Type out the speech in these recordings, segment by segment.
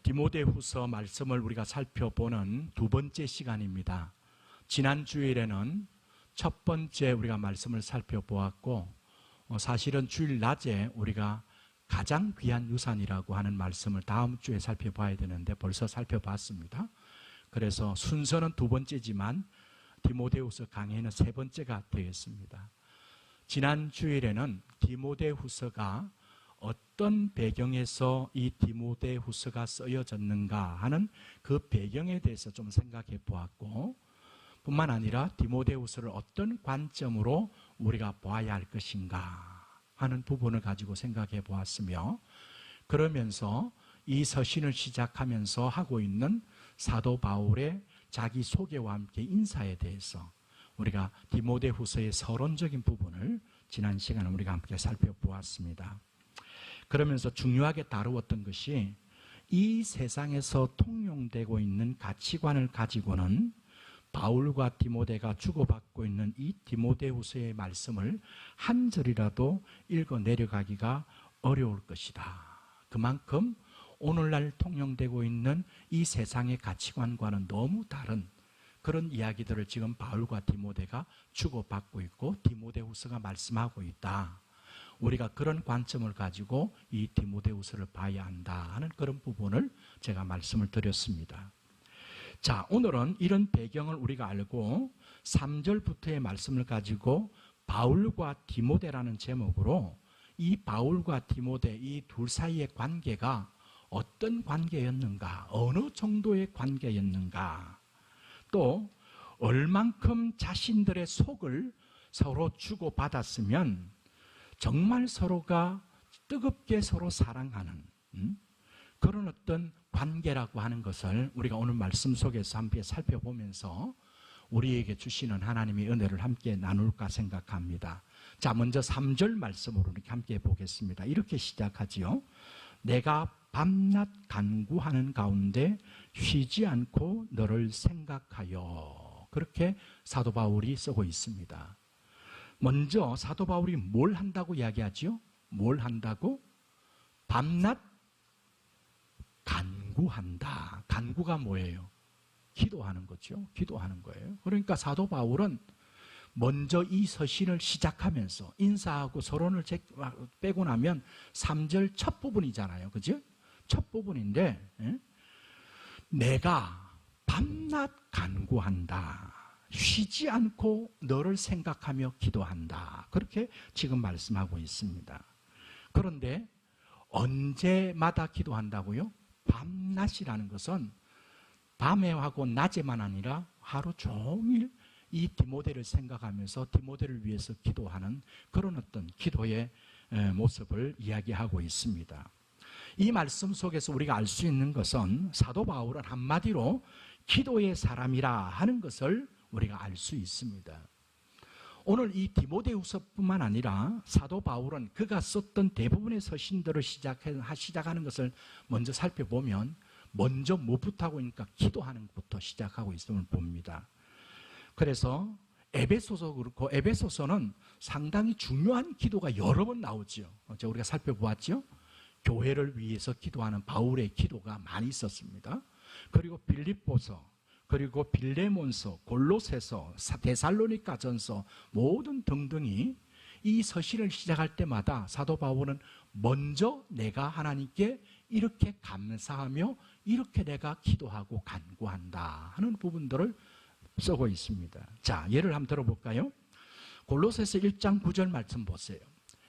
디모데후서 말씀을 우리가 살펴보는 두 번째 시간입니다. 지난 주일에는 첫 번째 우리가 말씀을 살펴보았고, 사실은 주일 낮에 우리가 가장 귀한 유산이라고 하는 말씀을 다음 주에 살펴봐야 되는데 벌써 살펴봤습니다. 그래서 순서는 두 번째지만 디모데후서 강해는 세 번째가 되었습니다. 지난 주일에는 디모데후서가 어떤 배경에서 이 디모데후서가 쓰여졌는가 하는 그 배경에 대해서 좀 생각해 보았고, 뿐만 아니라 디모데후서를 어떤 관점으로 우리가 봐야 할 것인가 하는 부분을 가지고 생각해 보았으며, 그러면서 이 서신을 시작하면서 하고 있는 사도 바울의 자기 소개와 함께 인사에 대해서 우리가 디모데후서의 서론적인 부분을 지난 시간에 우리가 함께 살펴보았습니다. 그러면서 중요하게 다루었던 것이 이 세상에서 통용되고 있는 가치관을 가지고는 바울과 디모데가 주고받고 있는 이 디모데후서의 말씀을 한 절이라도 읽어 내려가기가 어려울 것이다. 그만큼 오늘날 통용되고 있는 이 세상의 가치관과는 너무 다른 그런 이야기들을 지금 바울과 디모데가 주고받고 있고 디모데후서가 말씀하고 있다. 우리가 그런 관점을 가지고 이 디모데후서를 봐야 한다 하는 그런 부분을 제가 말씀을 드렸습니다. 자, 오늘은 이런 배경을 우리가 알고 3절부터의 말씀을 가지고 바울과 디모데라는 제목으로 이 바울과 디모데 이 둘 사이의 관계가 어떤 관계였는가, 어느 정도의 관계였는가, 또 얼만큼 자신들의 속을 서로 주고받았으면 정말 서로가 뜨겁게 서로 사랑하는 그런 어떤 관계라고 하는 것을 우리가 오늘 말씀 속에서 함께 살펴보면서 우리에게 주시는 하나님의 은혜를 함께 나눌까 생각합니다. 자, 먼저 3절 말씀으로 이렇게 함께 보겠습니다. 이렇게 시작하지요. 내가 밤낮 간구하는 가운데 쉬지 않고 너를 생각하여. 그렇게 사도 바울이 쓰고 있습니다. 먼저 사도 바울이 뭘 한다고 이야기하지요? 뭘 한다고? 밤낮 간구한다. 간구가 뭐예요? 기도하는 거죠. 기도하는 거예요. 그러니까 사도 바울은 먼저 이 서신을 시작하면서 인사하고 서론을 빼고 나면 3절 첫 부분이잖아요. 그죠? 첫 부분인데, 내가 밤낮 간구한다. 쉬지 않고 너를 생각하며 기도한다. 그렇게 지금 말씀하고 있습니다. 그런데 언제마다 기도한다고요? 밤낮이라는 것은 밤에 하고 낮에만 아니라 하루 종일 이 디모데를 생각하면서 디모데를 위해서 기도하는 그런 어떤 기도의 모습을 이야기하고 있습니다. 이 말씀 속에서 우리가 알 수 있는 것은 사도 바울은 한마디로 기도의 사람이라 하는 것을 우리가 알 수 있습니다. 오늘 이 디모데후서뿐만 아니라 사도 바울은 그가 썼던 대부분의 서신들을 시작하는 것을 먼저 살펴보면 먼저 무엇부터 하고 있으니까 기도하는 것부터 시작하고 있음을 봅니다. 그래서 에베소서 그렇고 에베소서는 상당히 중요한 기도가 여러 번 나오죠. 우리가 살펴보았죠. 교회를 위해서 기도하는 바울의 기도가 많이 있었습니다. 그리고 빌립보서, 그리고 빌레몬서, 골로새서, 데살로니가전서 모든 등등이 이 서신을 시작할 때마다 사도 바울은 먼저 내가 하나님께 이렇게 감사하며 이렇게 내가 기도하고 간구한다 하는 부분들을 쓰고 있습니다. 자, 예를 한번 들어볼까요? 골로새서 1장 9절 말씀 보세요.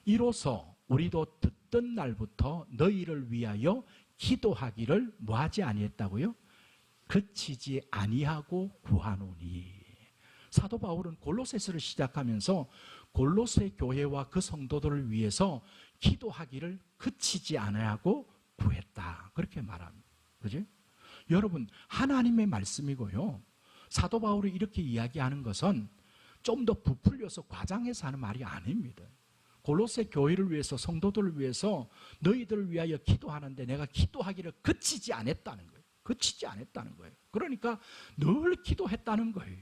이로써 우리도 듣던 날부터 너희를 위하여 기도하기를 뭐하지 아니했다고요? 그치지 아니하고 구하노니. 사도 바울은 골로새서를 시작하면서 골로새 교회와 그 성도들을 위해서 기도하기를 그치지 아니하고 구했다. 그렇게 말합니다. 그죠? 여러분, 하나님의 말씀이고요. 사도 바울이 이렇게 이야기하는 것은 좀 더 부풀려서 과장해서 하는 말이 아닙니다. 골로새 교회를 위해서, 성도들을 위해서 너희들을 위하여 기도하는데 내가 기도하기를 그치지 않았다는 거예요. 그치지 않았다는 거예요. 그러니까 늘 기도했다는 거예요.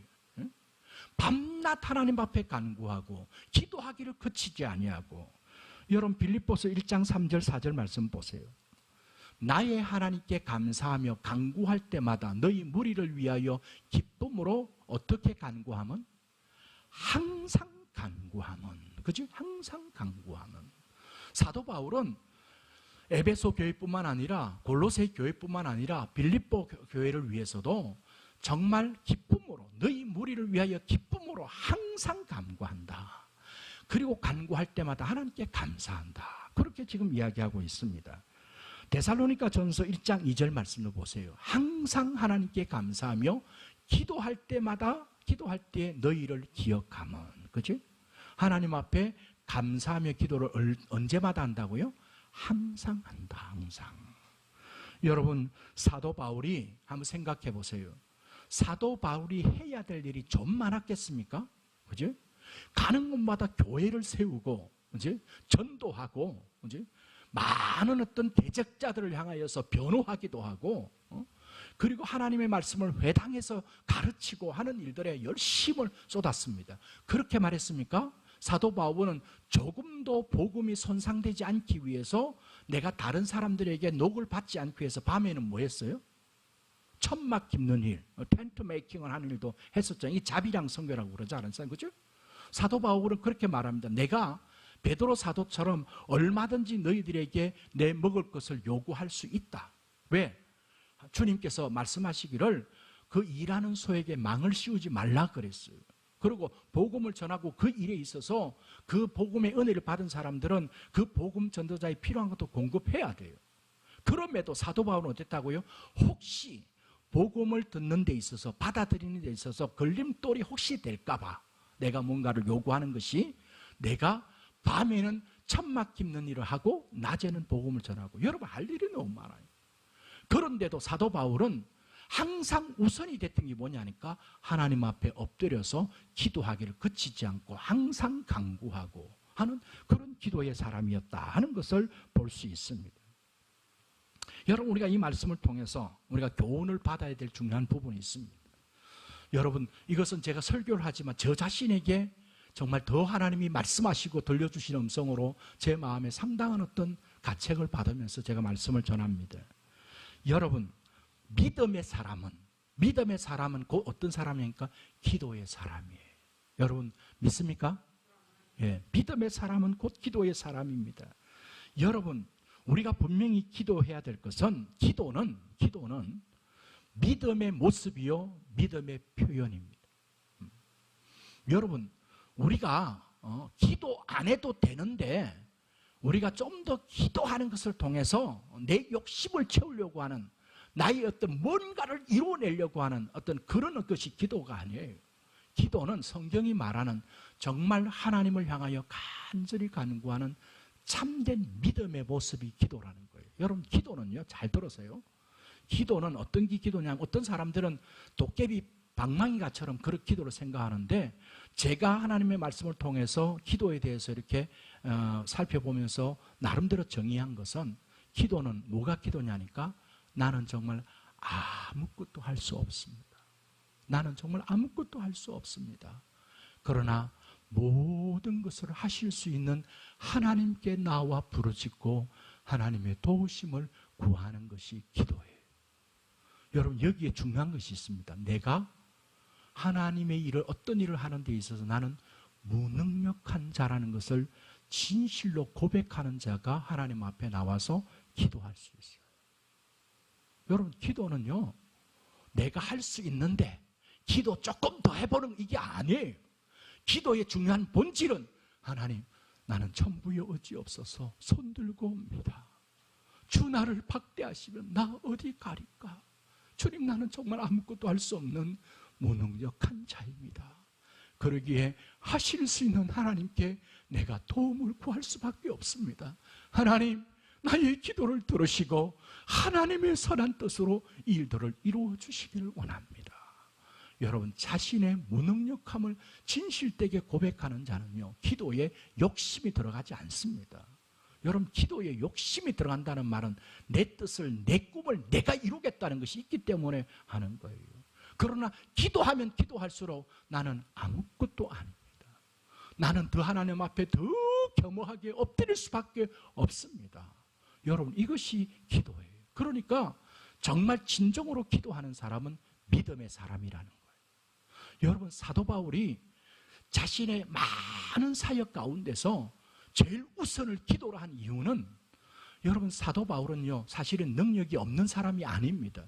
밤낮 하나님 앞에 간구하고 기도하기를 그치지 아니하고. 여러분 빌립보서 1장 3절 4절 말씀 보세요. 나의 하나님께 감사하며 간구할 때마다 너희 무리를 위하여 기쁨으로 어떻게 간구하면? 항상 간구하면. 그죠? 항상 간구하면. 사도 바울은 에베소 교회뿐만 아니라 골로새 교회뿐만 아니라 빌립보 교회를 위해서도 정말 기쁨으로, 너희 무리를 위하여 기쁨으로 항상 간구한다. 그리고 간구할 때마다 하나님께 감사한다. 그렇게 지금 이야기하고 있습니다. 데살로니가 전서 1장 2절 말씀을 보세요. 항상 하나님께 감사하며 기도할 때마다, 기도할 때 너희를 기억하면. 그치? 하나님 앞에 감사하며 기도를 언제마다 한다고요? 항상 한다. 항상. 여러분, 사도 바울이 한번 생각해 보세요. 사도 바울이 해야 될 일이 좀 많았겠습니까? 그죠? 가는 곳마다 교회를 세우고, 그죠? 전도하고, 그죠? 많은 어떤 대적자들을 향하여서 변호하기도 하고, 그리고 하나님의 말씀을 회당에서 가르치고 하는 일들에 열심을 쏟았습니다. 그렇게 말했습니까? 사도 바울은 조금도 복음이 손상되지 않기 위해서, 내가 다른 사람들에게 녹을 받지 않기 위해서 밤에는 뭐 했어요? 천막 깁는 일, 텐트 메이킹을 하는 일도 했었죠. 이 자비랑 선교라고 그러지 않았어요? 그죠? 사도 바울은 그렇게 말합니다. 내가 베드로 사도처럼 얼마든지 너희들에게 내 먹을 것을 요구할 수 있다. 왜? 주님께서 말씀하시기를 그 일하는 소에게 망을 씌우지 말라 그랬어요. 그리고 복음을 전하고 그 일에 있어서 그 복음의 은혜를 받은 사람들은 그 복음 전도자에 필요한 것도 공급해야 돼요. 그럼에도 사도 바울은 어땠다고요? 혹시 복음을 듣는 데 있어서, 받아들이는 데 있어서 걸림돌이 혹시 될까 봐 내가 뭔가를 요구하는 것이, 내가 밤에는 천막 깁는 일을 하고 낮에는 복음을 전하고. 여러분, 할 일이 너무 많아요. 그런데도 사도 바울은 항상 우선이 됐던 게 뭐냐니까 하나님 앞에 엎드려서 기도하기를 그치지 않고 항상 간구하고 하는 그런 기도의 사람이었다 하는 것을 볼 수 있습니다. 여러분, 우리가 이 말씀을 통해서 우리가 교훈을 받아야 될 중요한 부분이 있습니다. 여러분, 이것은 제가 설교를 하지만 저 자신에게 정말 더 하나님이 말씀하시고 들려주신 음성으로 제 마음에 상당한 어떤 가책을 받으면서 제가 말씀을 전합니다. 여러분, 믿음의 사람은 곧 어떤 사람입니까? 기도의 사람이에요. 여러분, 믿습니까? 예, 믿음의 사람은 곧 기도의 사람입니다. 여러분, 우리가 분명히 기도해야 될 것은, 기도는 믿음의 모습이요 믿음의 표현입니다. 여러분, 우리가 기도 안 해도 되는데 우리가 좀 더 기도하는 것을 통해서 내 욕심을 채우려고 하는, 나의 어떤 뭔가를 이루어내려고 하는 어떤 그런 것이 기도가 아니에요. 기도는 성경이 말하는 정말 하나님을 향하여 간절히 간구하는 참된 믿음의 모습이 기도라는 거예요. 여러분, 기도는요, 잘 들으세요. 기도는 어떤 기도냐면, 어떤 사람들은 도깨비 방망이가처럼 그런 기도를 생각하는데, 제가 하나님의 말씀을 통해서 기도에 대해서 이렇게 살펴보면서 나름대로 정의한 것은, 기도는 뭐가 기도냐니까, 나는 정말 아무것도 할 수 없습니다. 나는 정말 아무것도 할 수 없습니다. 그러나 모든 것을 하실 수 있는 하나님께 나와 부르짖고 하나님의 도우심을 구하는 것이 기도예요. 여러분, 여기에 중요한 것이 있습니다. 내가 하나님의 일을, 어떤 일을 하는 데 있어서 나는 무능력한 자라는 것을 진실로 고백하는 자가 하나님 앞에 나와서 기도할 수 있어요. 여러분, 기도는요, 내가 할 수 있는데 기도 조금 더 해보는 이게 아니에요. 기도의 중요한 본질은, 하나님, 나는 천부의 의지 없어서 손들고 옵니다. 주 나를 박대하시면 나 어디 가릴까? 주님, 나는 정말 아무것도 할 수 없는 무능력한 자입니다. 그러기에 하실 수 있는 하나님께 내가 도움을 구할 수밖에 없습니다. 하나님, 나의 기도를 들으시고 하나님의 선한 뜻으로 일들을 이루어 주시기를 원합니다. 여러분, 자신의 무능력함을 진실되게 고백하는 자는요, 기도에 욕심이 들어가지 않습니다. 여러분, 기도에 욕심이 들어간다는 말은 내 뜻을, 내 꿈을 내가 이루겠다는 것이 있기 때문에 하는 거예요. 그러나 기도하면 기도할수록 나는 아무것도 아닙니다. 나는 더 하나님 앞에 더 겸허하게 엎드릴 수밖에 없습니다. 여러분, 이것이 기도예요. 그러니까 정말 진정으로 기도하는 사람은 믿음의 사람이라는 거예요. 여러분, 사도 바울이 자신의 많은 사역 가운데서 제일 우선을 기도로 한 이유는, 여러분, 사도 바울은요 사실은 능력이 없는 사람이 아닙니다.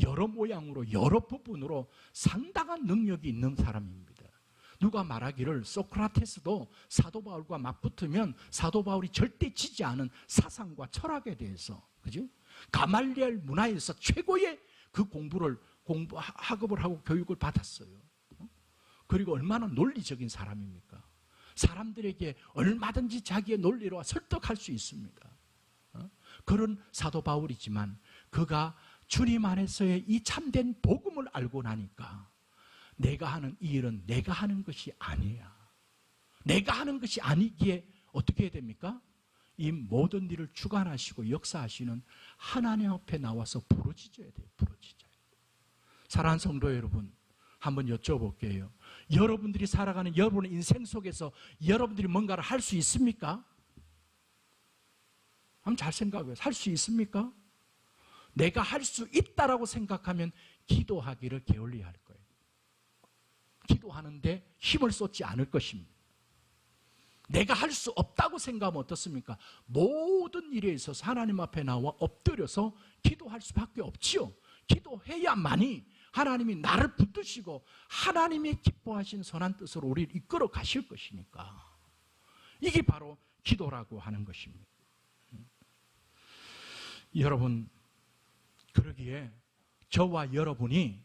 여러 모양으로 여러 부분으로 상당한 능력이 있는 사람입니다. 누가 말하기를 소크라테스도 사도 바울과 맞붙으면 사도 바울이 절대 지지 않은 사상과 철학에 대해서, 그죠? 가말리엘 문화에서 최고의 그 학업을 하고 교육을 받았어요. 그리고 얼마나 논리적인 사람입니까? 사람들에게 얼마든지 자기의 논리로 설득할 수 있습니다. 그런 사도 바울이지만 그가 주님 안에서의 이 참된 복음을 알고 나니까 내가 하는 이 일은 내가 하는 것이 아니야. 내가 하는 것이 아니기에 어떻게 해야 됩니까? 이 모든 일을 주관하시고 역사하시는 하나님 앞에 나와서 부르짖어야 돼요. 부르짖어요. 사랑하는 성도 여러분, 한번 여쭤볼게요. 여러분들이 살아가는 여러분의 인생 속에서 여러분들이 뭔가를 할 수 있습니까? 한번 잘 생각해요. 할 수 있습니까? 내가 할 수 있다라고 생각하면 기도하기를 게을리할 거예요. 기도하는데 힘을 쏟지 않을 것입니다. 내가 할 수 없다고 생각하면 어떻습니까? 모든 일에 있어서 하나님 앞에 나와 엎드려서 기도할 수밖에 없지요. 기도해야만이 하나님이 나를 붙드시고 하나님의 기뻐하신 선한 뜻으로 우리를 이끌어 가실 것이니까. 이게 바로 기도라고 하는 것입니다. 여러분, 그러기에 저와 여러분이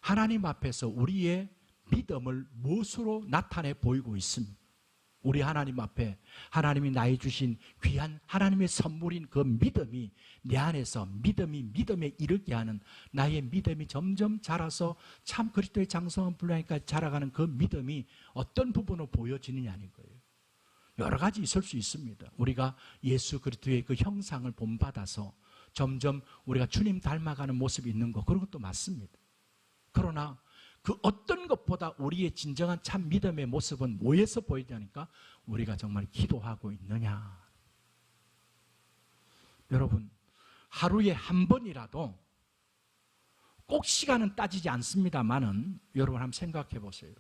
하나님 앞에서 우리의 믿음을 무엇으로 나타내 보이고 있습니까? 우리 하나님 앞에 하나님이 나에 주신 귀한 하나님의 선물인 그 믿음이 내 안에서 믿음에 이르게 하는, 나의 믿음이 점점 자라서 참 그리스도의 장성한 분량까지 자라가는 그 믿음이 어떤 부분으로 보여지느냐는 거예요. 여러 가지 있을 수 있습니다. 우리가 예수 그리스도의 그 형상을 본받아서 점점 우리가 주님 닮아가는 모습이 있는 것, 그런 것도 맞습니다. 그러나 그 어떤 것보다 우리의 진정한 참 믿음의 모습은 뭐에서 보이냐니까, 우리가 정말 기도하고 있느냐. 여러분, 하루에 한 번이라도, 꼭 시간은 따지지 않습니다만은 여러분 한번 생각해 보세요.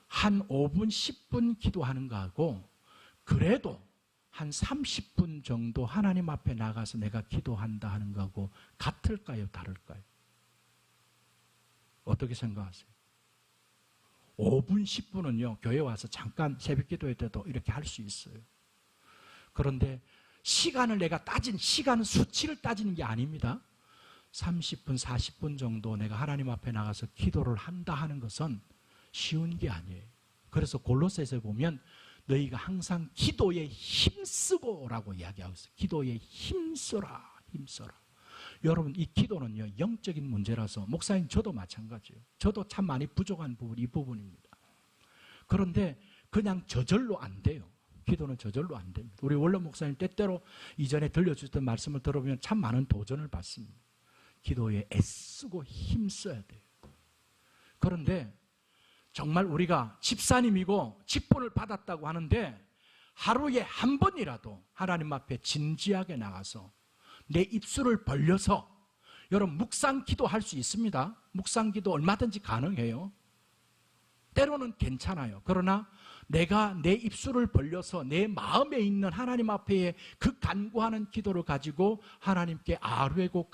한 5분, 10분 기도하는 거하고 그래도 한 30분 정도 하나님 앞에 나가서 내가 기도한다 하는 거하고 같을까요? 다를까요? 어떻게 생각하세요? 5분, 10분은요, 교회 와서 잠깐 새벽 기도회 때도 이렇게 할 수 있어요. 그런데 시간을 내가 시간 수치를 따지는 게 아닙니다. 30분, 40분 정도 내가 하나님 앞에 나가서 기도를 한다 하는 것은 쉬운 게 아니에요. 그래서 골로새서에 보면 너희가 항상 기도에 힘쓰고라고 이야기하고 있어요. 기도에 힘써라, 힘써라. 여러분, 이 기도는요, 영적인 문제라서, 목사님 저도 마찬가지예요. 저도 참 많이 부족한 부분이 이 부분입니다. 그런데 그냥 저절로 안 돼요. 기도는 저절로 안 됩니다. 우리 원로 목사님 때때로 이전에 들려주셨던 말씀을 들어보면 참 많은 도전을 받습니다. 기도에 애쓰고 힘써야 돼요. 그런데 정말 우리가 집사님이고 직분을 받았다고 하는데 하루에 한 번이라도 하나님 앞에 진지하게 나가서 내 입술을 벌려서, 여러분, 묵상 기도할 수 있습니다. 묵상 기도 얼마든지 가능해요. 때로는 괜찮아요. 그러나 내가 내 입술을 벌려서 내 마음에 있는 하나님 앞에 그 간구하는 기도를 가지고 하나님께 아뢰고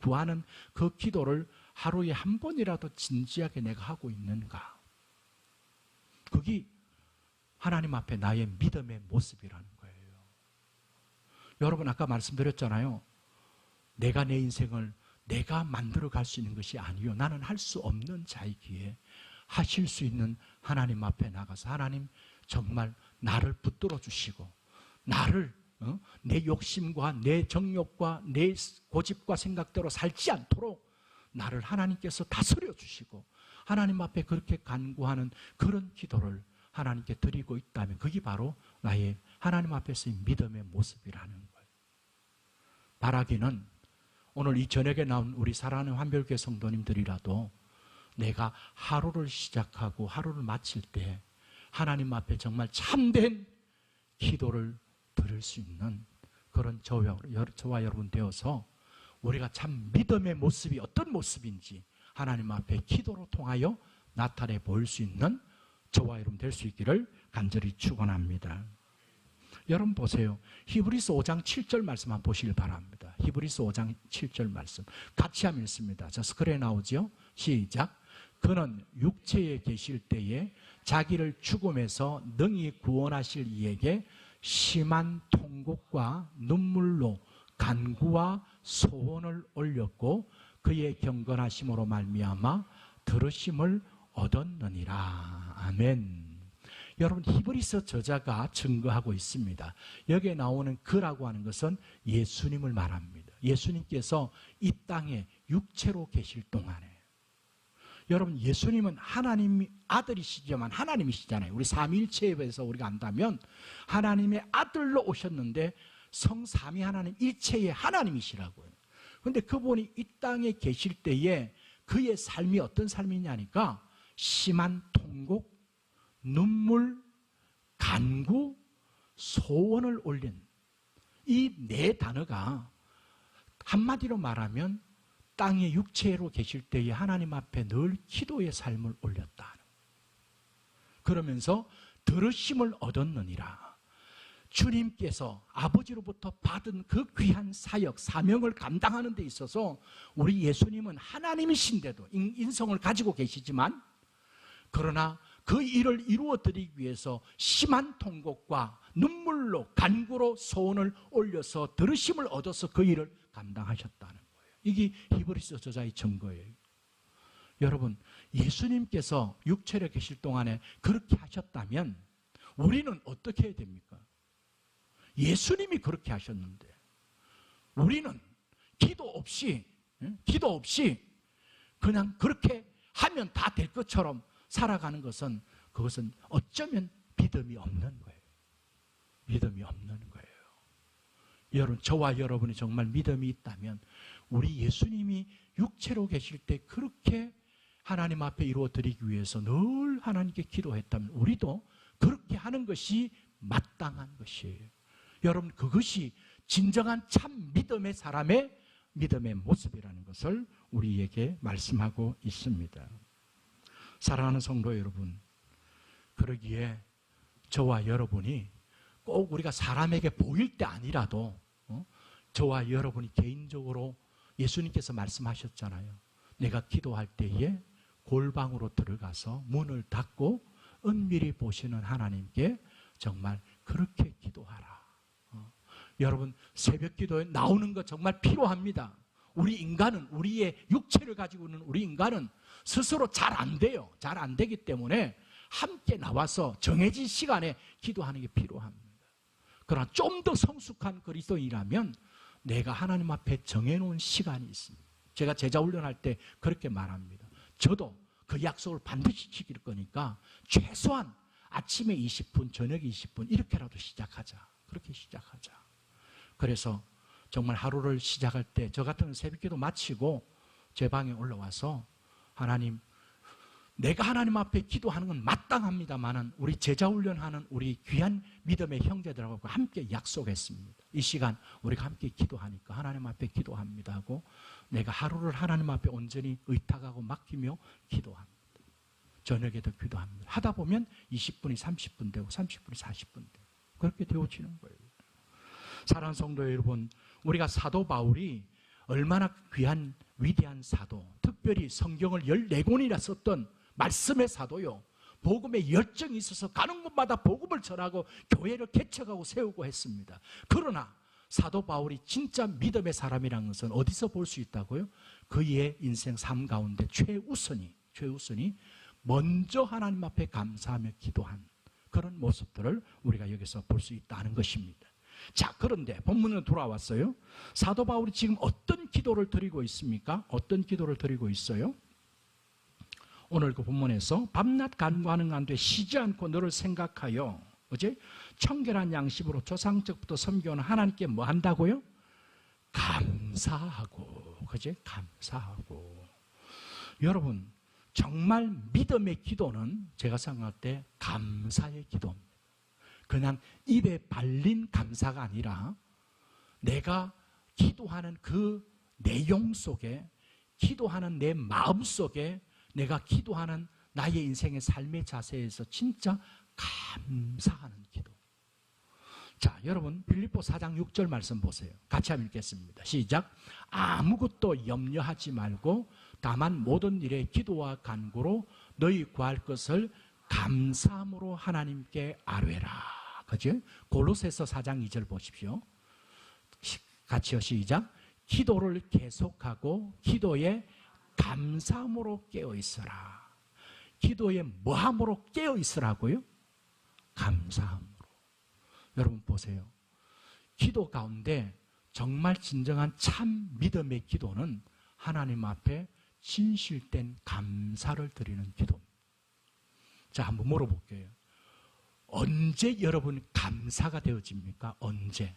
구하는 그 기도를 하루에 한 번이라도 진지하게 내가 하고 있는가? 그게 하나님 앞에 나의 믿음의 모습이라는 거예요. 여러분, 아까 말씀드렸잖아요. 내가 내 인생을 내가 만들어 갈 수 있는 것이 아니요, 나는 할 수 없는 자이기에 하실 수 있는 하나님 앞에 나가서, 하나님 정말 나를 붙들어 주시고, 나를 내 욕심과 내 정욕과 내 고집과 생각대로 살지 않도록 나를 하나님께서 다스려 주시고, 하나님 앞에 그렇게 간구하는 그런 기도를 하나님께 드리고 있다면 그게 바로 나의 하나님 앞에서의 믿음의 모습이라는 거예요. 바라기는 오늘 이 저녁에 나온 우리 사랑하는 환별교회 성도님들이라도 내가 하루를 시작하고 하루를 마칠 때 하나님 앞에 정말 참된 기도를 드릴 수 있는 그런 저와 여러분 되어서 우리가 참 믿음의 모습이 어떤 모습인지 하나님 앞에 기도로 통하여 나타내 보일 수 있는 저와 여러분 될 수 있기를 간절히 축원합니다. 여러분 보세요. 히브리서 5장 7절 말씀 한번 보시길 바랍니다. 히브리서 5장 7절 말씀 같이 하면 읽습니다. 자, 스크린에 나오죠? 시작. 그는 육체에 계실 때에 자기를 죽음에서 능히 구원하실 이에게 심한 통곡과 눈물로 간구와 소원을 올렸고 그의 경건하심으로 말미암아 들으심을 얻었느니라. 아멘. 여러분, 히브리서 저자가 증거하고 있습니다. 여기에 나오는 그라고 하는 것은 예수님을 말합니다. 예수님께서 이 땅에 육체로 계실 동안에 여러분, 예수님은 하나님의 아들이시지만 하나님이시잖아요. 우리 삼위일체에 대해서 우리가 안다면 하나님의 아들로 오셨는데 성삼위 하나님 일체의 하나님이시라고요. 그런데 그분이 이 땅에 계실 때에 그의 삶이 어떤 삶이냐니까 심한 통곡, 눈물, 간구, 소원을 올린 이 네 단어가 한마디로 말하면 땅의 육체로 계실 때에 하나님 앞에 늘 기도의 삶을 올렸다. 그러면서 들으심을 얻었느니라. 주님께서 아버지로부터 받은 그 귀한 사역, 사명을 감당하는 데 있어서 우리 예수님은 하나님이신데도 인성을 가지고 계시지만 그러나 그 일을 이루어드리기 위해서 심한 통곡과 눈물로 간구로 소원을 올려서 들으심을 얻어서 그 일을 감당하셨다는 거예요. 이게 히브리서 저자의 증거예요. 여러분, 예수님께서 육체에 계실 동안에 그렇게 하셨다면 우리는 어떻게 해야 됩니까? 예수님이 그렇게 하셨는데 우리는 기도 없이 그냥 그렇게 하면 다 될 것처럼 살아가는 것은 그것은 어쩌면 믿음이 없는 거예요. 믿음이 없는 거예요. 여러분, 저와 여러분이 정말 믿음이 있다면 우리 예수님이 육체로 계실 때 그렇게 하나님 앞에 이루어드리기 위해서 늘 하나님께 기도했다면 우리도 그렇게 하는 것이 마땅한 것이에요. 여러분, 그것이 진정한 참 믿음의 사람의 믿음의 모습이라는 것을 우리에게 말씀하고 있습니다. 사랑하는 성도 여러분, 그러기에 저와 여러분이 꼭 우리가 사람에게 보일 때 아니라도 저와 여러분이 개인적으로 예수님께서 말씀하셨잖아요. 내가 기도할 때에 골방으로 들어가서 문을 닫고 은밀히 보시는 하나님께 정말 그렇게 기도하라. 여러분, 새벽 기도에 나오는 것 정말 필요합니다. 우리 인간은, 우리의 육체를 가지고 있는 우리 인간은 스스로 잘 안 돼요. 잘 안 되기 때문에 함께 나와서 정해진 시간에 기도하는 게 필요합니다. 그러나 좀 더 성숙한 그리스도인이라면 내가 하나님 앞에 정해놓은 시간이 있습니다. 제가 제자 훈련할 때 그렇게 말합니다. 저도 그 약속을 반드시 지킬 거니까 최소한 아침에 20분, 저녁에 20분 이렇게라도 시작하자. 그렇게 시작하자. 그래서 정말 하루를 시작할 때 저 같은 새벽기도 마치고 제 방에 올라와서 하나님, 내가 하나님 앞에 기도하는 건 마땅합니다만은 우리 제자훈련하는 우리 귀한 믿음의 형제들하고 함께 약속했습니다. 이 시간 우리가 함께 기도하니까 하나님 앞에 기도합니다 하고 내가 하루를 하나님 앞에 온전히 의탁하고 맡기며 기도합니다. 저녁에도 기도합니다. 하다 보면 20분이 30분 되고 30분이 40분 되고 그렇게 되어지는 거예요. 사랑하는 성도 여러분, 우리가 사도 바울이 얼마나 귀한 위대한 사도, 특별히 성경을 14권이나 썼던 말씀의 사도요, 복음에 열정이 있어서 가는 곳마다 복음을 전하고 교회를 개척하고 세우고 했습니다. 그러나 사도 바울이 진짜 믿음의 사람이라는 것은 어디서 볼 수 있다고요? 그의 인생 삶 가운데 최우선이 먼저 하나님 앞에 감사하며 기도한 그런 모습들을 우리가 여기서 볼 수 있다는 것입니다. 자, 그런데 본문으로 돌아왔어요. 사도 바울이 지금 어떤 기도를 드리고 있습니까? 어떤 기도를 드리고 있어요? 오늘 그 본문에서 밤낮 간구하는 한데 쉬지 않고 너를 생각하여 어제 청결한 양심으로 조상적부터 섬겨오는 하나님께 뭐 한다고요? 감사하고, 그제? 감사하고. 여러분, 정말 믿음의 기도는 제가 생각할 때 감사의 기도입니다. 그냥 입에 발린 감사가 아니라 내가 기도하는 그 내용 속에, 기도하는 내 마음 속에, 내가 기도하는 나의 인생의 삶의 자세에서 진짜 감사하는 기도. 자, 여러분 빌립보 4장 6절 말씀 보세요. 같이 한번 읽겠습니다. 시작. 아무것도 염려하지 말고 다만 모든 일에 기도와 간구로 너희 구할 것을 감사함으로 하나님께 아뢰라. 그죠? 골로새서 4장 2절 보십시오. 같이요. 시작. 기도를 계속하고 기도에 감사함으로 깨어 있어라. 기도에 뭐함으로 깨어 있으라고요? 감사함으로. 여러분 보세요. 기도 가운데 정말 진정한 참 믿음의 기도는 하나님 앞에 진실된 감사를 드리는 기도입니다. 자, 한번 물어볼게요. 언제 여러분 감사가 되어집니까? 언제?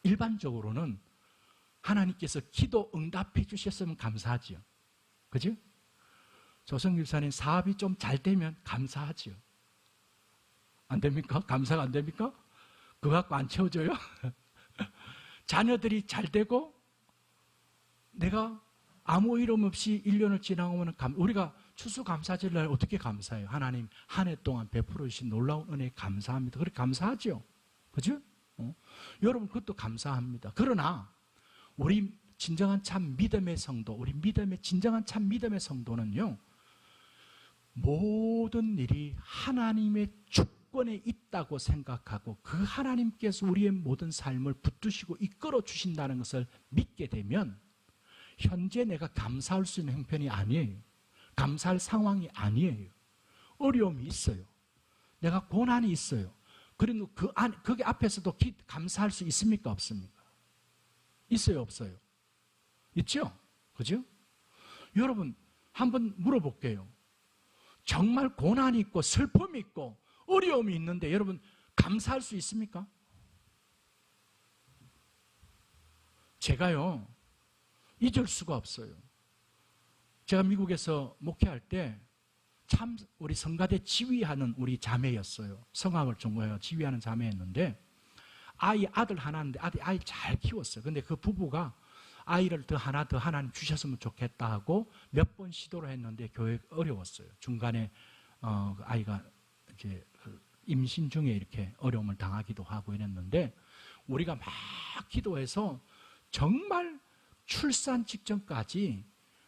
일반적으로는 하나님께서 기도 응답해 주셨으면 감사하지요. 그죠? 조성 집사님 사업이 좀 잘 되면 감사하지요. 안 됩니까? 감사가 안 됩니까? 그거 갖고 안 채워져요? 자녀들이 잘 되고 내가 아무 이름 없이 1년을 지나오면 우리가 추수감사절날 어떻게 감사해요? 하나님 한 해 동안 베풀어 주신 놀라운 은혜에 감사합니다. 그렇게 감사하죠. 그죠? 여러분 그것도 감사합니다. 그러나 우리 진정한 참 믿음의 성도, 우리 믿음의 진정한 참 믿음의 성도는요, 모든 일이 하나님의 주권에 있다고 생각하고 그 하나님께서 우리의 모든 삶을 붙드시고 이끌어 주신다는 것을 믿게 되면 현재 내가 감사할 수 있는 형편이 아니에요. 감사할 상황이 아니에요. 어려움이 있어요. 내가 고난이 있어요. 그리고 거기 앞에서도 감사할 수 있습니까? 없습니까? 있어요? 없어요? 있죠? 그죠? 여러분 한번 물어볼게요. 정말 고난이 있고 슬픔이 있고 어려움이 있는데 여러분 감사할 수 있습니까? 제가요 잊을 수가 없어요. 제가 미국에서 목회할 때 참 우리 성가대 지휘하는 우리 자매였어요. 성악을 전공해서 지휘하는 자매였는데 아들 하나인데 아이 잘 키웠어요. 근데 그 부부가 아이를 더 하나님 주셨으면 좋겠다 하고 몇 번 시도를 했는데 교회 어려웠어요. 중간에 아이가 이제 임신 중에 이렇게 어려움을 당하기도 하고 이랬는데 우리가 막 기도해서 정말 출산 직전까지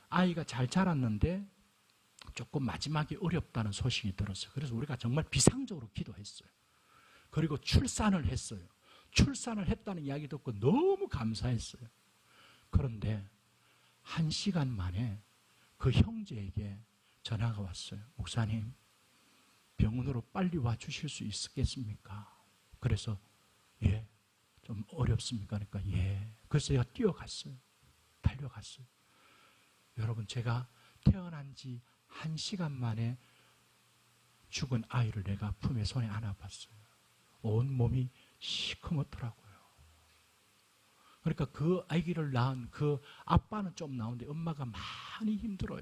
아이가 잘 자랐는데 조금 마지막에 어렵다는 소식이 들었어요. 그래서 우리가 정말 비상적으로 기도했어요. 그리고 출산을 했어요. 출산을 했다는 이야기 듣고 너무 감사했어요. 그런데 1시간 만에 그 형제에게 전화가 왔어요. 목사님, 병원으로 빨리 와주실 수 있겠습니까? 그래서 예, 좀 어렵습니까? 그러니까 예. 그래서 제가 뛰어갔어요. 달려갔어요. 여러분 제가 태어난 지 1시간 만에 죽은 아이를 내가 품에 손에 안아봤어요. 온 몸이 시커멓더라고요. 그러니까 그 아기를 낳은 그 아빠는 좀 나오는데 엄마가 많이 힘들어요.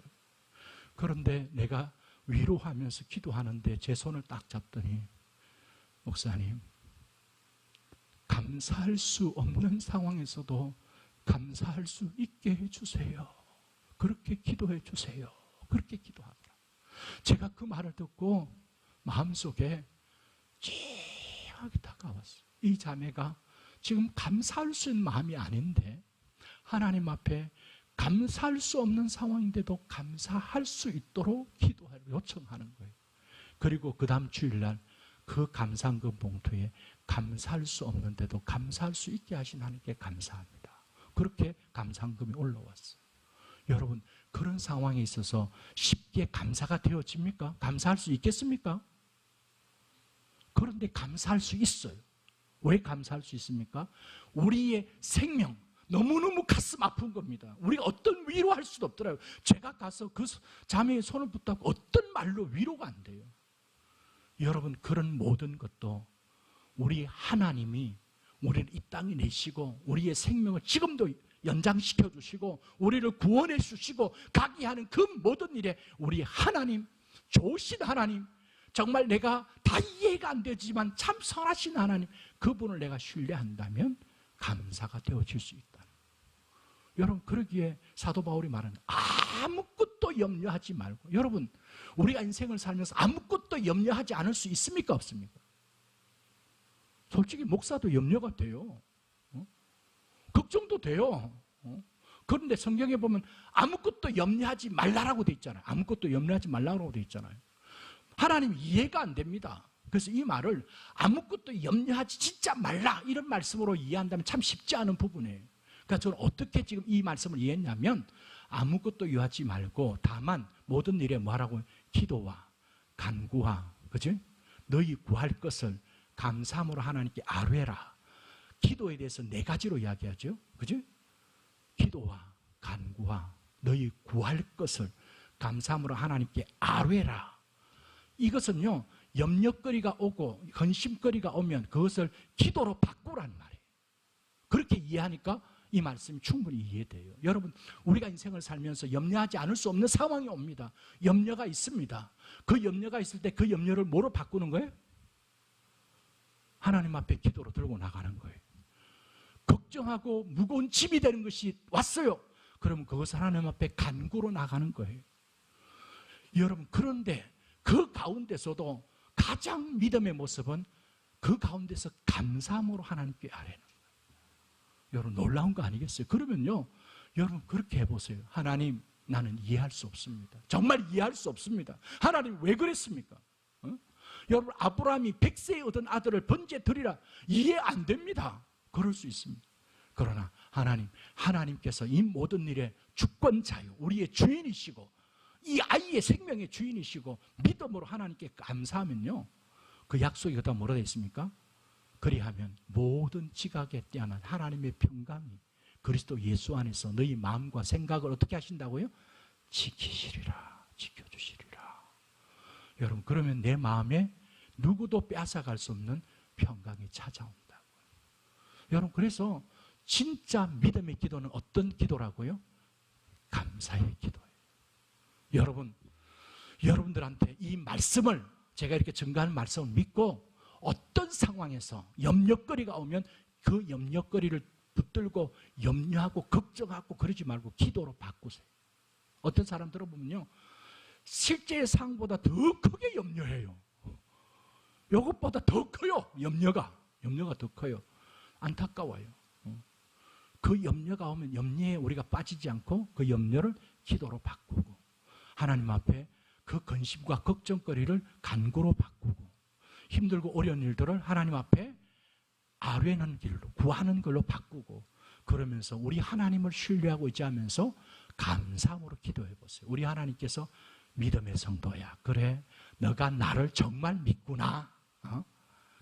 그런데 내가 위로하면서 기도하는데 제 손을 딱 잡더니 목사님, 감사할 수 없는 상황에서도 감사할 수 있게 해주세요. 그렇게 기도해 주세요. 그렇게 기도하더라. 제가 그 말을 듣고 마음속에 찌하게 다가왔어요. 이 자매가 지금 감사할 수 있는 마음이 아닌데 하나님 앞에 감사할 수 없는 상황인데도 감사할 수 있도록 기도하려 요청하는 거예요. 그리고 그 다음 주일날 그 감사한금 봉투에 감사할 수 없는데도 감사할 수 있게 하신 하나님께 감사합니다. 그렇게 감사한금이 올라왔어요. 여러분 그런 상황에 있어서 쉽게 감사가 되어집니까? 감사할 수 있겠습니까? 그런데 감사할 수 있어요. 왜 감사할 수 있습니까? 우리의 생명 너무너무 가슴 아픈 겁니다. 우리가 어떤 위로할 수도 없더라고요. 제가 가서 그 자매의 손을 붙잡고 어떤 말로 위로가 안 돼요. 여러분 그런 모든 것도 우리 하나님이 우리를 이 땅에 내시고 우리의 생명을 지금도 연장시켜 주시고 우리를 구원해 주시고 가게 하는 그 모든 일에 우리 하나님, 좋으신 하나님, 정말 내가 다 이해가 안 되지만 참 선하신 하나님, 그분을 내가 신뢰한다면 감사가 되어질 수 있다. 여러분, 그러기에 사도 바울이 말하는 아무것도 염려하지 말고, 여러분, 우리가 인생을 살면서 아무것도 염려하지 않을 수 있습니까? 없습니까? 솔직히 목사도 염려가 돼요. 걱정도 돼요. 그런데 성경에 보면 아무것도 염려하지 말라라고 돼 있잖아요. 아무것도 염려하지 말라고 돼 있잖아요. 하나님 이해가 안 됩니다. 그래서 이 말을 아무것도 염려하지 진짜 말라, 이런 말씀으로 이해한다면 참 쉽지 않은 부분이에요. 그러니까 저는 어떻게 지금 이 말씀을 이해했냐면, 아무것도 요하지 말고 다만 모든 일에 뭐하라고? 기도와 간구와, 그치? 너희 구할 것을 감사함으로 하나님께 아뢰라. 기도에 대해서 네 가지로 이야기하죠. 그치? 기도와 간구와 너희 구할 것을 감사함으로 하나님께 아뢰라. 이것은요, 염려거리가 오고 근심거리가 오면 그것을 기도로 바꾸란 말이에요. 그렇게 이해하니까 이 말씀이 충분히 이해돼요. 여러분, 우리가 인생을 살면서 염려하지 않을 수 없는 상황이 옵니다. 염려가 있습니다. 그 염려가 있을 때 그 염려를 뭐로 바꾸는 거예요? 하나님 앞에 기도로 들고 나가는 거예요. 걱정하고 무거운 짐이 되는 것이 왔어요. 그러면 그것을 하나님 앞에 간구로 나가는 거예요. 여러분, 그런데 그 가운데서도 가장 믿음의 모습은 그 가운데서 감사함으로 하나님께 아뢰는 거예요. 여러분, 놀라운 거 아니겠어요? 그러면요, 여러분 그렇게 해보세요. 하나님, 나는 이해할 수 없습니다. 정말 이해할 수 없습니다. 하나님 왜 그랬습니까? 여러분, 아브라함이 100세에 얻은 아들을 번제 드리라, 이해 안 됩니다. 그럴 수 있습니다. 그러나 하나님께서 이 모든 일의 주권자요, 우리의 주인이시고 이 아이의 생명의 주인이시고 믿음으로 하나님께 감사하면요, 그 약속이 그다음 뭐라 되어 있습니까? 그리하면 모든 지각에 뛰어난 하나님의 평강이 그리스도 예수 안에서 너희 마음과 생각을 어떻게 하신다고요? 지키시리라, 지켜주시리라. 여러분, 그러면 내 마음에 누구도 빼앗아갈 수 없는 평강이 찾아온다고요. 여러분, 그래서 진짜 믿음의 기도는 어떤 기도라고요? 감사의 기도예요. 여러분들한테 이 말씀을, 제가 이렇게 증거하는 말씀을 믿고 어떤 상황에서 염려거리가 오면 그 염려거리를 붙들고 염려하고 걱정하고 그러지 말고 기도로 바꾸세요. 어떤 사람들은 보면요, 실제의 상황보다 더 크게 염려해요. 이것보다 더 커요. 염려가 더 커요. 안타까워요. 그 염려가 오면 염려에 우리가 빠지지 않고 그 염려를 기도로 바꾸고, 하나님 앞에 그 근심과 걱정거리를 간구로 바꾸고, 힘들고 어려운 일들을 하나님 앞에 아뢰는 길로, 구하는 걸로 바꾸고, 그러면서 우리 하나님을 신뢰하고 있지 하면서 감사함으로 기도해 보세요. 우리 하나님께서 믿음의 성도야, 그래 너가 나를 정말 믿구나,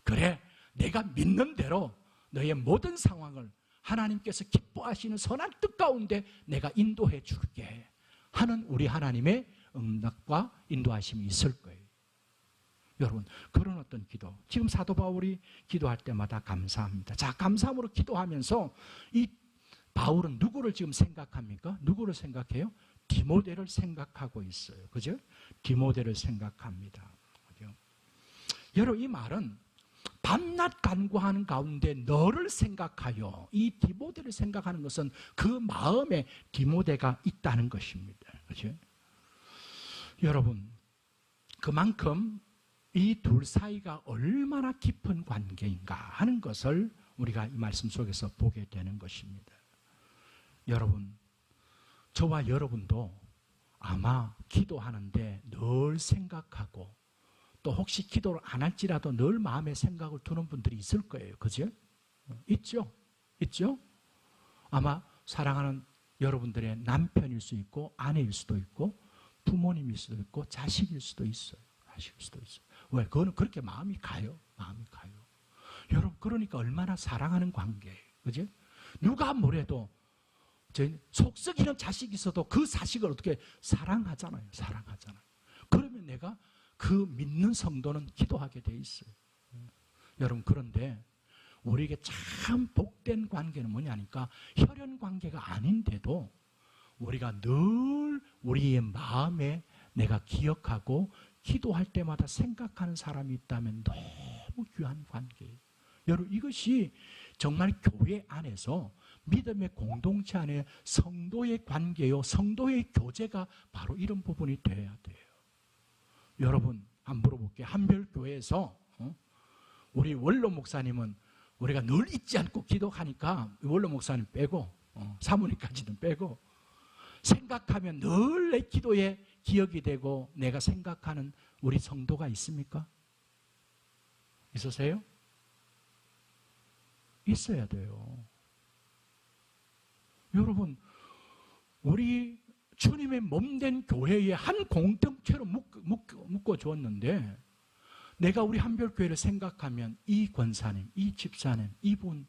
그래 내가 믿는 대로 너의 모든 상황을 하나님께서 기뻐하시는 선한 뜻 가운데 내가 인도해 줄게 하는 우리 하나님의 응답과 인도하심이 있을 거예요. 여러분, 그런 어떤 기도, 지금 사도 바울이 기도할 때마다 감사합니다. 자, 감사함으로 기도하면서 이 바울은 누구를 지금 생각합니까? 누구를 생각해요? 디모데를 생각하고 있어요. 그죠? 디모데를 생각합니다. 그죠? 여러분, 이 말은 밤낮 간구하는 가운데 너를 생각하여, 이 디모데를 생각하는 것은 그 마음에 디모데가 있다는 것입니다. 그죠? 여러분, 그만큼 이 둘 사이가 얼마나 깊은 관계인가 하는 것을 우리가 이 말씀 속에서 보게 되는 것입니다. 여러분, 저와 여러분도 아마 기도하는데 늘 생각하고, 또 혹시 기도를 안 할지라도 늘 마음에 생각을 두는 분들이 있을 거예요. 그죠? 있죠? 있죠? 아마 사랑하는 여러분들의 남편일 수 있고, 아내일 수도 있고, 부모님일 수도 있고, 자식일 수도 있어요. 자식일 수도 있어요. 왜? 그거는 그렇게 마음이 가요. 마음이 가요. 여러분, 그러니까 얼마나 사랑하는 관계예요. 그죠? 누가 뭐래도 속 썩이는 자식이 있어도 그 자식을 어떻게 사랑하잖아요. 사랑하잖아요. 그러면 내가 그 믿는 성도는 기도하게 돼 있어요. 여러분, 그런데 우리에게 참 복된 관계는 뭐냐니까, 혈연 관계가 아닌데도 우리가 늘 우리의 마음에 내가 기억하고 기도할 때마다 생각하는 사람이 있다면 너무 귀한 관계예요. 여러분, 이것이 정말 교회 안에서 믿음의 공동체 안에 성도의 관계요, 성도의 교제가 바로 이런 부분이 돼야 돼요. 여러분, 한번 물어볼게요. 한별교회에서 우리 원로 목사님은 우리가 늘 잊지 않고 기도하니까 원로 목사님 빼고 사모님까지는 빼고 생각하면 늘 내 기도에 기억이 되고 내가 생각하는 우리 성도가 있습니까? 있으세요? 있어야 돼요. 여러분, 우리 주님의 몸된 교회의 한 공동체로 묶어주었는데 내가 우리 한별교회를 생각하면 이 권사님, 이 집사님, 이분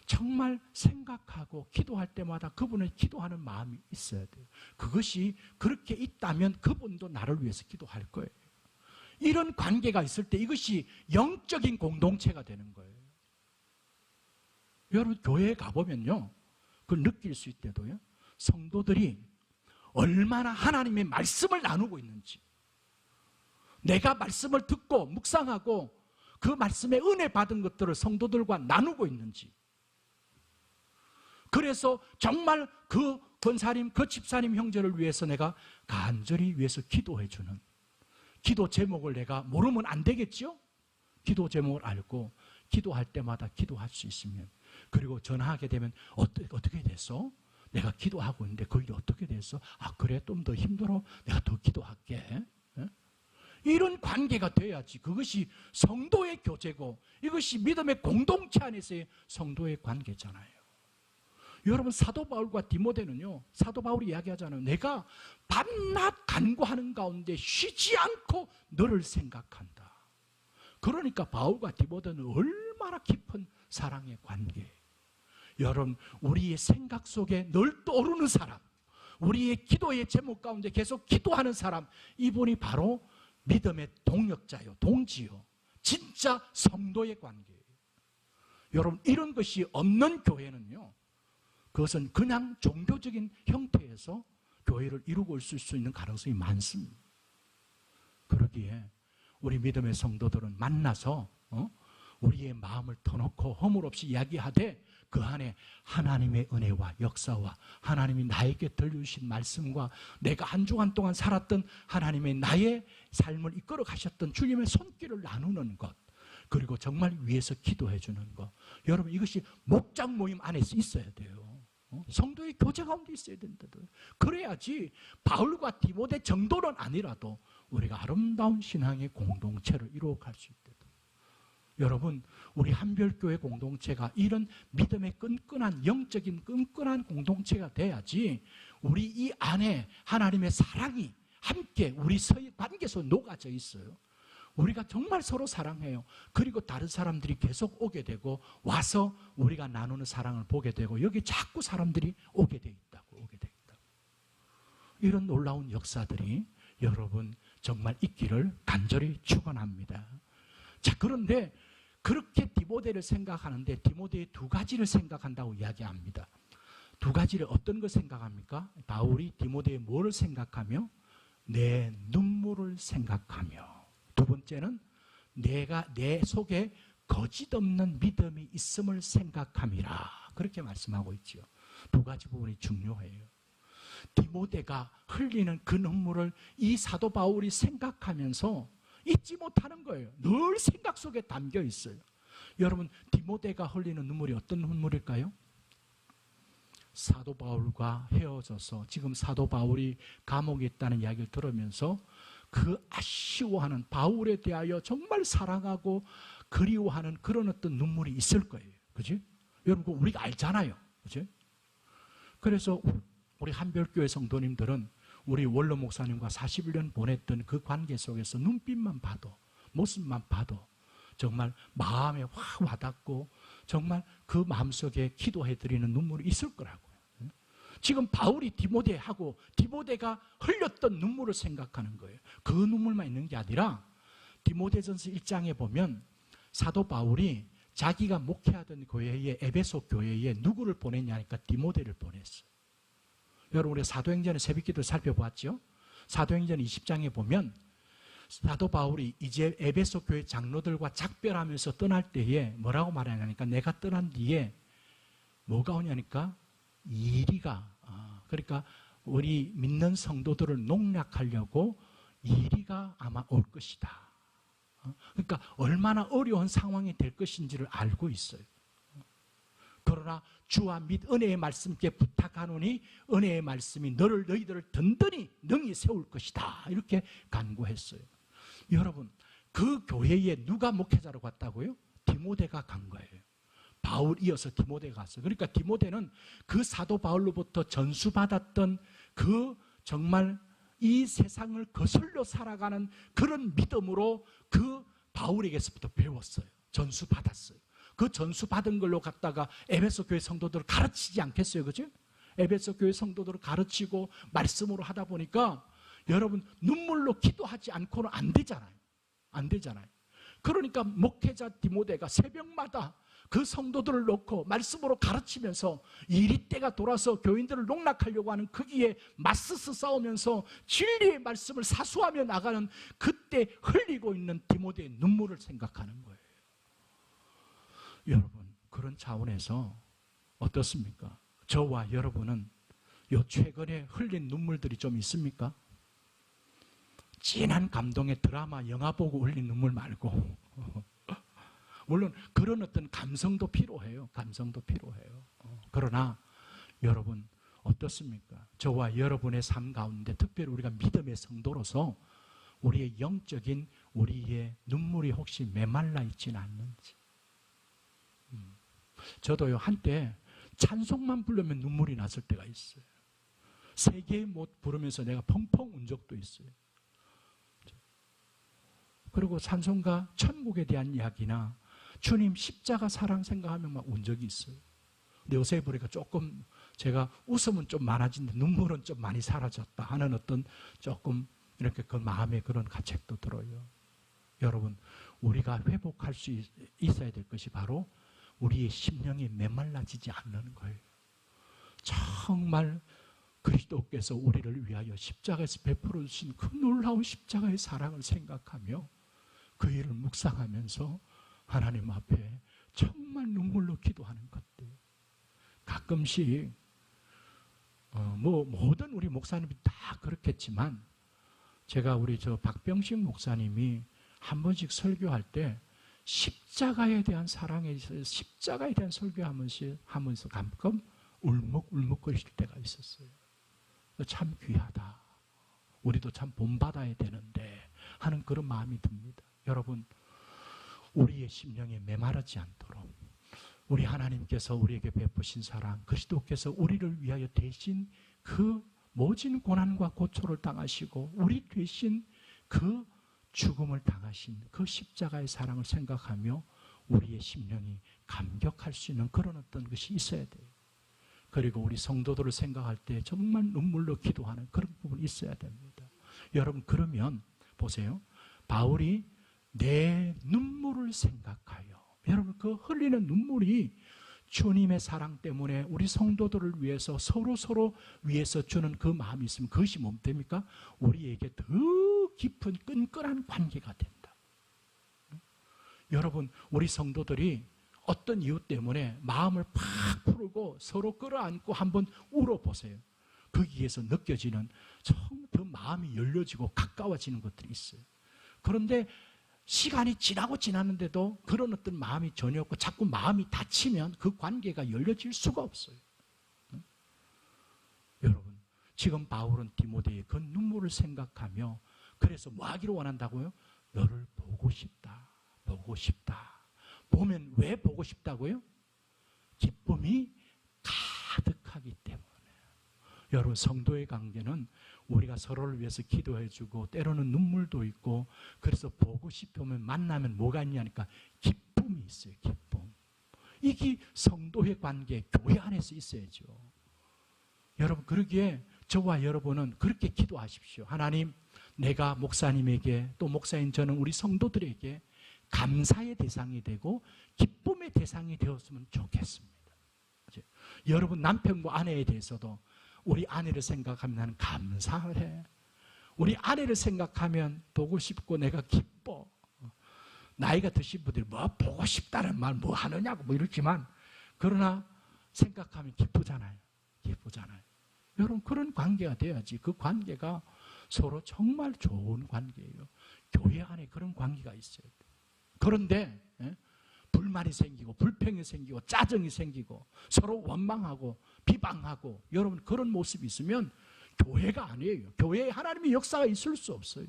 정말 생각하고 기도할 때마다 그분을 기도하는 마음이 있어야 돼요. 그것이 그렇게 있다면 그분도 나를 위해서 기도할 거예요. 이런 관계가 있을 때 이것이 영적인 공동체가 되는 거예요. 여러분, 교회에 가보면요, 그걸 느낄 수 있대도요, 성도들이 얼마나 하나님의 말씀을 나누고 있는지, 내가 말씀을 듣고 묵상하고 그 말씀에 은혜 받은 것들을 성도들과 나누고 있는지, 그래서 정말 그 권사님, 그 집사님 형제를 위해서 내가 간절히 위해서 기도해주는, 기도 제목을 내가 모르면 안 되겠죠? 기도 제목을 알고 기도할 때마다 기도할 수 있으면, 그리고 전화하게 되면 어떻게 됐어? 내가 기도하고 있는데 그 일이 어떻게 됐어? 아, 그래? 좀 더 힘들어? 내가 더 기도할게. 이런 관계가 돼야지 그것이 성도의 교제고 이것이 믿음의 공동체 안에서의 성도의 관계잖아요. 여러분, 사도 바울과 디모데는요, 사도 바울이 이야기하잖아요. 내가 밤낮 간구하는 가운데 쉬지 않고 너를 생각한다. 그러니까 바울과 디모데는 얼마나 깊은 사랑의 관계예요. 여러분, 우리의 생각 속에 늘 떠오르는 사람, 우리의 기도의 제목 가운데 계속 기도하는 사람, 이분이 바로 믿음의 동역자요, 동지요, 진짜 성도의 관계예요. 여러분, 이런 것이 없는 교회는요, 그것은 그냥 종교적인 형태에서 교회를 이루고 있을 수 있는 가능성이 많습니다. 그러기에 우리 믿음의 성도들은 만나서 우리의 마음을 터놓고 허물 없이 이야기하되 그 안에 하나님의 은혜와 역사와 하나님이 나에게 들려주신 말씀과 내가 한 주간 동안 살았던 하나님의 나의 삶을 이끌어 가셨던 주님의 손길을 나누는 것, 그리고 정말 위해서 기도해 주는 것, 여러분, 이것이 목장 모임 안에서 있어야 돼요. 성도의 교제 가운데 있어야 된다. 그래야지 바울과 디모데 정도는 아니라도 우리가 아름다운 신앙의 공동체를 이루어갈 수 있다. 여러분, 우리 한별교회 공동체가 이런 믿음의 끈끈한, 영적인 끈끈한 공동체가 돼야지 우리 이 안에 하나님의 사랑이 함께 우리 관계 속에 녹아져 있어요. 우리가 정말 서로 사랑해요. 그리고 다른 사람들이 계속 오게 되고 와서 우리가 나누는 사랑을 보게 되고 여기 자꾸 사람들이 오게 돼 있다고. 이런 놀라운 역사들이 여러분 정말 있기를 간절히 축원합니다. 자, 그런데 그렇게 디모데를 생각하는데 디모데의 두 가지를 생각한다고 이야기합니다. 두 가지를 어떤 걸 생각합니까? 바울이 디모데의 뭐를 생각하며? 내 눈물을 생각하며, 두 번째는 내가 내 속에 거짓 없는 믿음이 있음을 생각함이라, 그렇게 말씀하고 있죠. 두 가지 부분이 중요해요. 디모데가 흘리는 그 눈물을 이 사도 바울이 생각하면서 잊지 못하는 거예요. 늘 생각 속에 담겨 있어요. 여러분, 디모데가 흘리는 눈물이 어떤 눈물일까요? 사도 바울과 헤어져서 지금 사도 바울이 감옥에 있다는 이야기를 들으면서 그 아쉬워하는, 바울에 대하여 정말 사랑하고 그리워하는 그런 어떤 눈물이 있을 거예요. 그지? 여러분, 우리가 알잖아요. 그지? 그래서 우리 한별교회 성도님들은 우리 원로 목사님과 41년 보냈던 그 관계 속에서 눈빛만 봐도, 모습만 봐도 정말 마음에 확 와닿고 정말 그 마음속에 기도해드리는 눈물이 있을 거라고요. 지금 바울이 디모데하고 디모데가 흘렸던 눈물을 생각하는 거예요. 그 눈물만 있는 게 아니라 디모데전서 1장에 보면 사도 바울이 자기가 목회하던 교회에, 에베소 교회에 누구를 보냈냐니까 디모데를 보냈어요. 여러분, 우리 사도행전의 새벽기도를 살펴보았죠? 사도행전 20장에 보면 사도 바울이 이제 에베소 교회 장로들과 작별하면서 떠날 때에 뭐라고 말하냐니까 내가 떠난 뒤에 뭐가 오냐니까 이리가 그러니까 우리 믿는 성도들을 농락하려고 이리가 아마 올 것이다. 그러니까 얼마나 어려운 상황이 될 것인지를 알고 있어요. 그러나 주와 및 은혜의 말씀께 부탁하노니 은혜의 말씀이 너희들을 든든히 능히 세울 것이다. 이렇게 간구했어요. 여러분, 그 교회에 누가 목회자로 갔다고요? 디모데가 간 거예요. 바울 이어서 디모데가 갔어요. 그러니까 디모데는 그 사도 바울로부터 전수받았던 그 정말 이 세상을 거슬러 살아가는 그런 믿음으로 그 바울에게서부터 배웠어요. 전수받았어요. 그 전수받은 걸로 갖다가 에베소 교회 성도들을 가르치지 않겠어요? 그죠? 에베소 교회 성도들을 가르치고 말씀으로 하다 보니까 여러분 눈물로 기도하지 않고는 안 되잖아요. 안 되잖아요. 그러니까 목회자 디모데가 새벽마다 그 성도들을 놓고 말씀으로 가르치면서 이리 때가 돌아서 교인들을 농락하려고 하는 거기에 맞서서 싸우면서 진리의 말씀을 사수하며 나가는 그때 흘리고 있는 디모데의 눈물을 생각하는 거예요. 여러분, 그런 차원에서 어떻습니까? 저와 여러분은 요 최근에 흘린 눈물들이 좀 있습니까? 진한 감동의 드라마, 영화 보고 흘린 눈물 말고 물론 그런 어떤 감성도 필요해요. 감성도 필요해요. 그러나 여러분 어떻습니까? 저와 여러분의 삶 가운데 특별히 우리가 믿음의 성도로서 우리의 영적인 우리의 눈물이 혹시 메말라 있지는 않는지. 저도요 한때 찬송만 부르면 눈물이 났을 때가 있어요. 세 개의 못 부르면서 내가 펑펑 운 적도 있어요. 그리고 찬송가 천국에 대한 이야기나 주님 십자가 사랑 생각하면 막 운 적이 있어요. 근데 요새 보니까 조금 제가 웃음은 좀 많아진데 눈물은 좀 많이 사라졌다 하는 어떤 조금 이렇게 그 마음의 그런 가책도 들어요. 여러분, 우리가 회복할 수 있어야 될 것이 바로 우리의 심령이 메말라지지 않는 거예요. 정말 그리스도께서 우리를 위하여 십자가에서 베풀어 주신 그 놀라운 십자가의 사랑을 생각하며 그 일을 묵상하면서 하나님 앞에 정말 눈물로 기도하는 것들. 가끔씩 모든 우리 목사님이 다 그렇겠지만 제가 우리 저 박병식 목사님이 한 번씩 설교할 때 십자가에 대한 사랑에 있어서 십자가에 대한 설교하면서 가끔 울먹울먹거리실 때가 있었어요. 참 귀하다. 우리도 참 본받아야 되는데 하는 그런 마음이 듭니다. 여러분, 우리의 심령에 메마르지 않도록 우리 하나님께서 우리에게 베푸신 사랑, 그리스도께서 우리를 위하여 대신 그 모진 고난과 고초를 당하시고 우리 대신 그 죽음을 당하신 그 십자가의 사랑을 생각하며 우리의 심령이 감격할 수 있는 그런 어떤 것이 있어야 돼요. 그리고 우리 성도들을 생각할 때 정말 눈물로 기도하는 그런 부분이 있어야 됩니다. 여러분, 그러면 보세요. 바울이 내 눈물을 생각하여, 여러분 그 흘리는 눈물이 주님의 사랑 때문에 우리 성도들을 위해서 서로 위해서 주는 그 마음이 있으면 그것이 뭡니까? 우리에게 더 깊은 끈끈한 관계가 된다. 여러분, 우리 성도들이 어떤 이유 때문에 마음을 팍 풀고 서로 끌어안고 한번 울어보세요. 거기에서 느껴지는 처음 그 마음이 열려지고 가까워지는 것들이 있어요. 그런데 시간이 지났는데도 그런 어떤 마음이 전혀 없고 자꾸 마음이 닫히면 그 관계가 열려질 수가 없어요. 여러분, 지금 바울은 디모데의 그 눈물을 생각하며 그래서 뭐 하기를 원한다고요? 너를 보고 싶다. 보고 싶다. 보면 왜 보고 싶다고요? 기쁨이 가득하기 때문에. 여러분, 성도의 관계는 우리가 서로를 위해서 기도해주고 때로는 눈물도 있고 그래서 보고 싶으면 만나면 뭐가 있냐니까 기쁨이 있어요. 기쁨. 이게 성도의 관계, 교회 안에서 있어야죠. 여러분, 그러기에 저와 여러분은 그렇게 기도하십시오. 하나님, 내가 목사님에게 또 목사인 저는 우리 성도들에게 감사의 대상이 되고 기쁨의 대상이 되었으면 좋겠습니다. 여러분, 남편과 아내에 대해서도 우리 아내를 생각하면 나는 감사를 해. 우리 아내를 생각하면 보고 싶고 내가 기뻐. 나이가 드신 분들이 뭐 보고 싶다는 말 뭐 하느냐고 뭐 이렇지만 그러나 생각하면 기쁘잖아요. 기쁘잖아요. 여러분 그런 관계가 돼야지. 그 관계가 서로 정말 좋은 관계예요. 교회 안에 그런 관계가 있어요. 그런데 불만이 생기고 불평이 생기고 짜증이 생기고 서로 원망하고 비방하고 여러분 그런 모습이 있으면 교회가 아니에요. 교회에 하나님의 역사가 있을 수 없어요.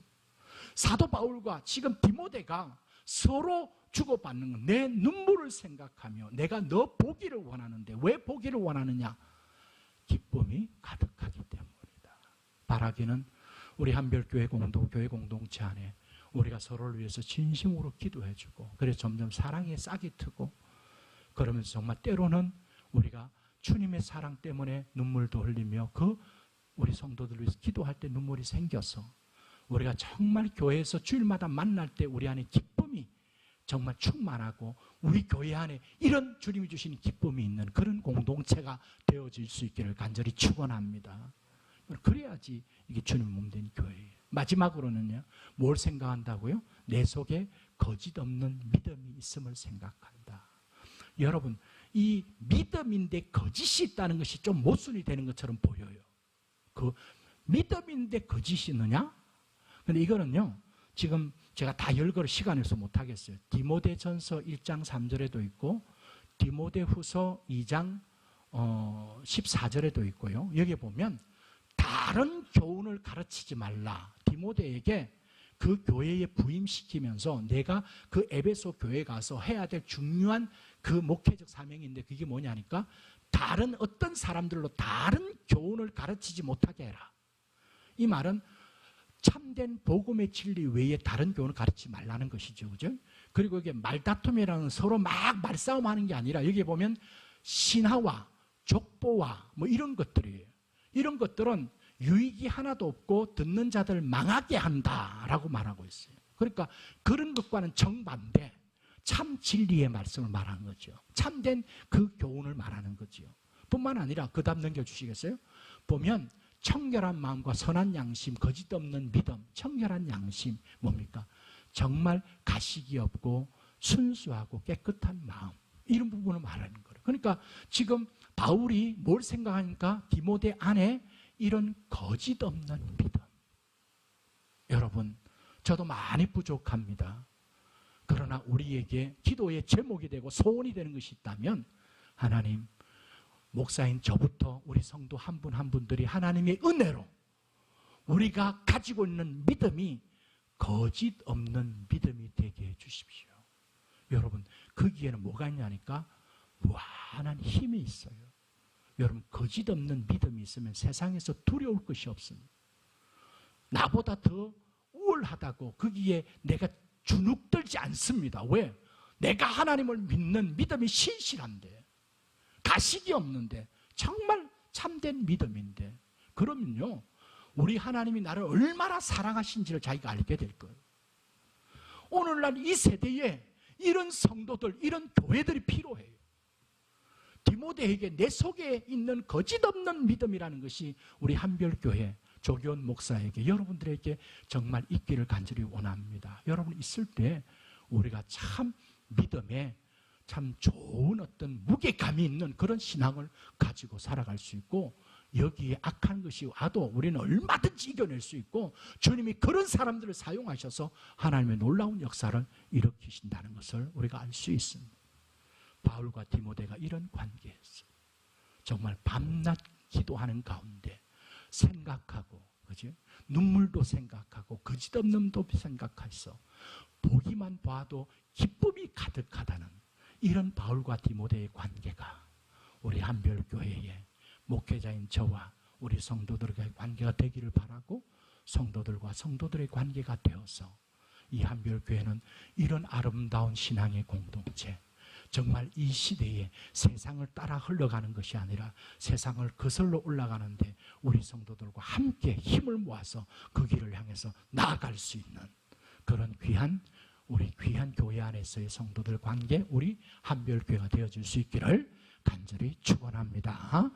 사도 바울과 지금 디모데가 서로 주고받는 건 내 눈물을 생각하며 내가 너 보기를 원하는데 왜 보기를 원하느냐? 기쁨이 가득하기 때문이다. 바라기는 우리 한별교회 교회 공동체 안에 우리가 서로를 위해서 진심으로 기도해주고 그래서 점점 사랑의 싹이 트고 그러면서 정말 때로는 우리가 주님의 사랑 때문에 눈물도 흘리며 그 우리 성도들을 위해서 기도할 때 눈물이 생겨서 우리가 정말 교회에서 주일마다 만날 때 우리 안에 기쁨이 정말 충만하고 우리 교회 안에 이런 주님이 주시는 기쁨이 있는 그런 공동체가 되어질 수 있기를 간절히 축원합니다. 그래야지 이게 주님 몸된 교회예요. 마지막으로는요. 뭘 생각한다고요? 내 속에 거짓 없는 믿음이 있음을 생각한다. 여러분 이 믿음인데 거짓이 있다는 것이 좀 모순이 되는 것처럼 보여요. 그 믿음인데 거짓이 있느냐? 근데 이거는요. 지금 제가 다 열거를 시간에서 못하겠어요. 디모데전서 1장 3절에도 있고 디모데후서 2장 14절에도 있고요. 여기 보면 다른 교훈을 가르치지 말라. 디모데에게 그 교회에 부임시키면서 내가 그 에베소 교회에 가서 해야 될 중요한 그 목회적 사명인데 그게 뭐냐니까 다른 어떤 사람들로 다른 교훈을 가르치지 못하게 해라. 이 말은 참된 복음의 진리 외에 다른 교훈을 가르치지 말라는 것이죠. 그죠? 그리고 이게 말다툼이라는 서로 막 말싸움하는 게 아니라 여기 보면 신하와 족보와 뭐 이런 것들이에요. 이런 것들은 유익이 하나도 없고 듣는 자들 망하게 한다라고 말하고 있어요. 그러니까 그런 것과는 정반대 참 진리의 말씀을 말하는 거죠. 참된 그 교훈을 말하는 거죠. 뿐만 아니라 그 다음 넘겨주시겠어요? 보면 청결한 마음과 선한 양심, 거짓 없는 믿음, 청결한 양심 뭡니까? 정말 가식이 없고 순수하고 깨끗한 마음 이런 부분을 말하는 거예요. 그러니까 지금 바울이 뭘 생각하니까 디모데 안에 이런 거짓 없는 믿음. 여러분 저도 많이 부족합니다. 그러나 우리에게 기도의 제목이 되고 소원이 되는 것이 있다면 하나님 목사인 저부터 우리 성도 한 분 한 분들이 하나님의 은혜로 우리가 가지고 있는 믿음이 거짓 없는 믿음이 되게 해주십시오. 여러분 거기에는 뭐가 있냐니까 무한한 힘이 있어요. 여러분 거짓 없는 믿음이 있으면 세상에서 두려울 것이 없습니다. 나보다 더 우월하다고 거기에 내가 주눅들지 않습니다. 왜? 내가 하나님을 믿는 믿음이 신실한데 가식이 없는데 정말 참된 믿음인데 그러면요 우리 하나님이 나를 얼마나 사랑하신지를 자기가 알게 될 거예요. 오늘날 이 세대에 이런 성도들 이런 교회들이 필요해요. 디모데에게 내 속에 있는 거짓 없는 믿음이라는 것이 우리 한별교회 조교원 목사에게 여러분들에게 정말 있기를 간절히 원합니다. 여러분 있을 때 우리가 참 믿음에 참 좋은 어떤 무게감이 있는 그런 신앙을 가지고 살아갈 수 있고 여기에 악한 것이 와도 우리는 얼마든지 이겨낼 수 있고 주님이 그런 사람들을 사용하셔서 하나님의 놀라운 역사를 일으키신다는 것을 우리가 알 수 있습니다. 바울과 디모데가 이런 관계였어요. 정말 밤낮 기도하는 가운데 생각하고 그죠? 눈물도 생각하고 거짓 없는도 생각해서 보기만 봐도 기쁨이 가득하다는 이런 바울과 디모데의 관계가 우리 한별교회의 목회자인 저와 우리 성도들과의 관계가 되기를 바라고 성도들과 성도들의 관계가 되어서 이 한별교회는 이런 아름다운 신앙의 공동체 정말 이 시대에 세상을 따라 흘러가는 것이 아니라 세상을 거슬러 올라가는데 우리 성도들과 함께 힘을 모아서 그 길을 향해서 나아갈 수 있는 그런 우리 귀한 교회 안에서의 성도들 관계 우리 한별교회가 되어질 수 있기를 간절히 축원합니다.